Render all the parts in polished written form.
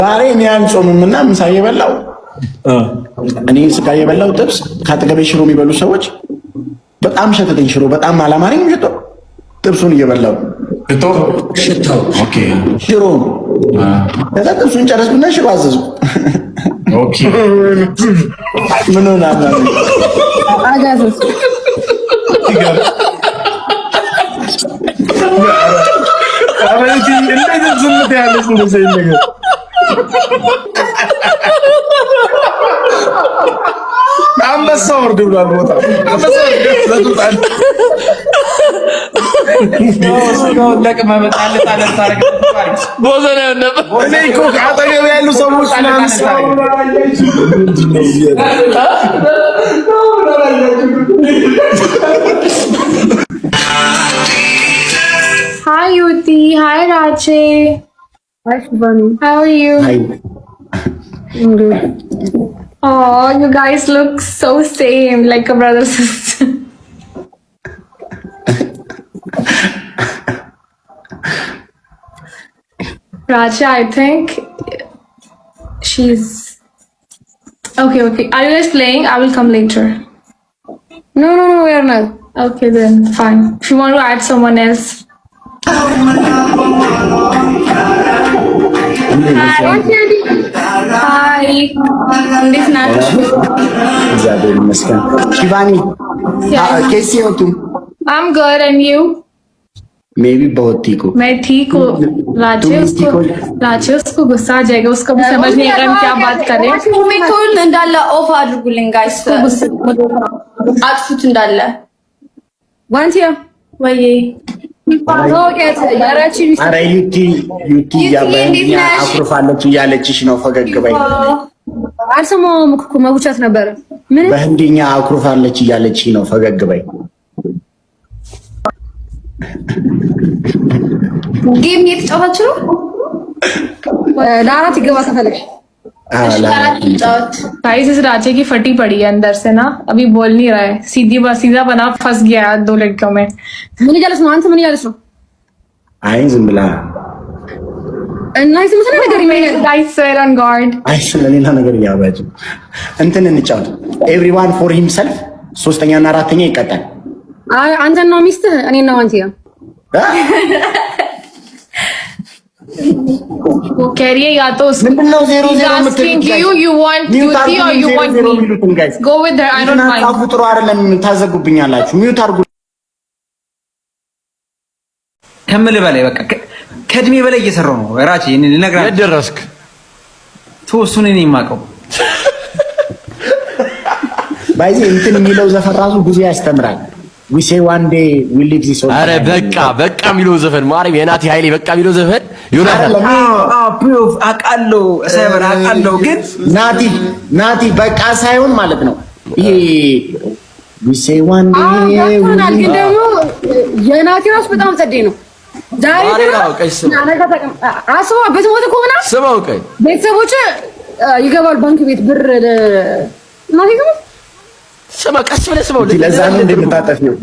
ዛሬ እኔ አንጾምምና ምሳ እየበላው እኔ ስጋ እየበላው ጥብስ ካጠገቤ ሽሮ የሚበሉ ሰዎች በጣም ሸተተኝ። ሽሮ በጣም አላማረኝ። ሽቶ ጥብሱን እየበላው ሽታው ኦኬ ሽሮ ከዛ ጥብሱን ጨረስኩና ሽሮ አዘዝኩ። ኦኬ ምን ሆነ አጋዘስ አበልቲ እንዴት ዝምት ያለሽ እንደዚህ ነገር አንበሳ ወርድ ብሏል። ቦታ አንበሳ ወርድ Hi Yuti, hi Rache. Hi Shubhanu. How are you? Hi. I'm good. Oh, you guys look so same, like a brother sister. Racha, I think she's okay. Are you guys playing? I will come later. No, we are not. Okay then, fine. If you want to add someone else. Hi. This Nash. እግዚአብሔር ይመስገን። ሽቫኒ कैसी हो तुम? I'm good and you? मैं भी बहुत ठीक हूँ। मैं ठीक हूँ। राजे उसको गुस्सा आ जाएगा, उसको भी समझ नहीं आएगा हम क्या बात कर रहे हैं। ሚቶን እንዳለ ኦፍ አድርጉልኝ ጋይስ። አጥፉት እንዳለ ዋንቲያ ወይ ኧረ ዩቲ በህንድኛ አኩርፋለች እያለችሽ ነው። ፈገግ በይ። አልሰማሁም እኮ መውቻት ነበረ። ምን በህንድኛ አኩርፋለች እያለችሽ ነው። ፈገግ በይ። ጌም እየተጫወታችሁ ነው? ለአራት ይገባ ከፈለግሽ गाइस इस राजे की फटी पड़ी है अंदर से ना, अभी बोल नहीं रहा है, सीधा बना फंस गया है दो लड़कियों में। ምን እያለች ነው አንተ? ምን እያለች ነው? አይ ዝም ብላ እና ይስም ሰነ ነገር ይመኛል። ጋይስ ስዌር ኦን ጋርድ። አይ ስለሌላ ነገር ያባጅ እንትን እንጫወት። ኤቭሪዋን ፎር ሂምሰልፍ። ሶስተኛ እና አራተኛ ይቀጣል። አይ አንተ ነው ሚስትህ፣ እኔ ነው አንተ ያ वो कह रही है या तो उसको ምንድነው 0-0 asking you want Yuti or you want me? Go with her, I don't mind. ጥሩ አይደለም። ታዘጉብኛላችሁ። ሚውት አድርጉ። ከምል በላይ በቃ ከእድሜ በላይ እየሰራው ነው። ራቼ ልነግርህ የደረስክ ተወሱን እኔ የማውቀው ባይዚ እንትን የሚለው ዘፈን ራሱ ብዙ ያስተምራል። we say one day we leave this world። አረ በቃ የሚለው ዘፈን ማርያም የናቲ ኃይሌ በቃ የሚለው ዘፈን ዮናታን ፕሩፍ አውቃለሁ ሳይበር አውቃለሁ። ግን ናቲ በቃ ሳይሆን ማለት ነው ይሄ we say one day ያውቃል። ግን ደግሞ የናቲ ራሱ በጣም ጸዴ ነው። ዛሬ አስበው በትሞት ከሆነ ስማው ቀይ ቤተሰቦች ይገባል ባንክ ቤት ብር ናቲ ነው። ስማ ቀስ ብለህ ስማው። ለዛ ነው እንደምታጠፊው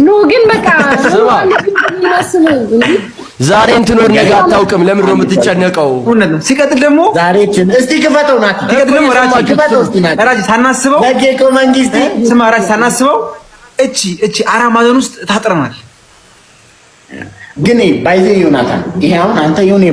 ኖ ግን በቃ ዛሬ እንትኖር ነገ አታውቅም። ለምን ነው የምትጨነቀው? እውነት ነው። ሲቀጥል ደግሞ ዛሬ እስቲ ክፈተው ናቲ። ሲቀጥል ደግሞ ራጂ ሳናስበው ለጌቆ መንግስት ስማ ራጂ ሳናስበው እቺ አራማዘን ውስጥ ታጥረናል። ግን ባይዜ ዮናታን ይሄ አሁን አንተ የሆነ